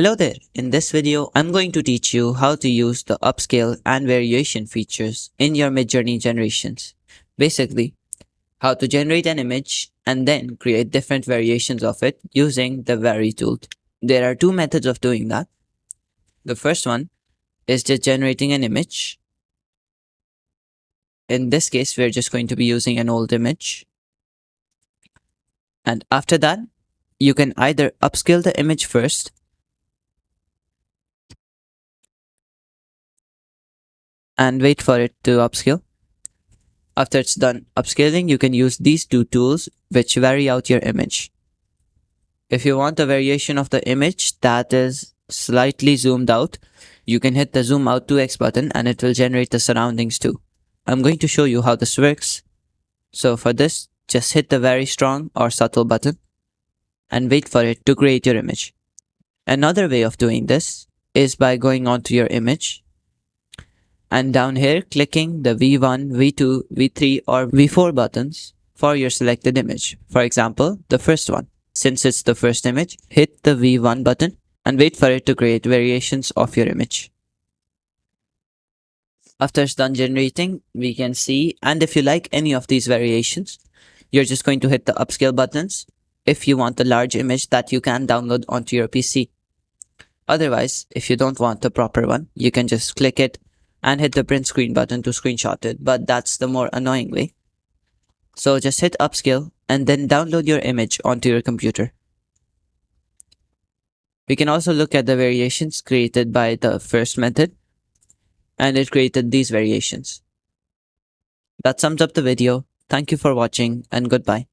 Hello there, in this video I'm going to teach you how to use the upscale and variation features in your Midjourney generations. Basically, how to generate an image and then create different variations of it using the Vary tool. There are two methods of doing that. The first one is just generating an image. In this case, we're just going to be using an old image. And after that, you can either upscale the image first and wait for it to upscale. After it's done upscaling, you can use these two tools which vary out your image. If you want a variation of the image that is slightly zoomed out, you can hit the zoom out 2x button and it will generate the surroundings too. I'm going to show you how this works. So for this, just hit the very strong or subtle button and wait for it to create your image. Another way of doing this is by going onto your image and down here clicking the V1, V2, V3 or V4 buttons for your selected image. For example, the first one. Since it's the first image, hit the V1 button and wait for it to create variations of your image. After it's done generating, we can see, and if you like any of these variations, you're just going to hit the upscale buttons if you want the large image that you can download onto your PC. Otherwise, if you don't want the proper one, you can just click it and hit the print screen button to screenshot it, but that's the more annoying way. So just hit upscale and then download your image onto your computer. We can also look at the variations created by the first method, and it created these variations. That sums up the video. Thank you for watching and goodbye.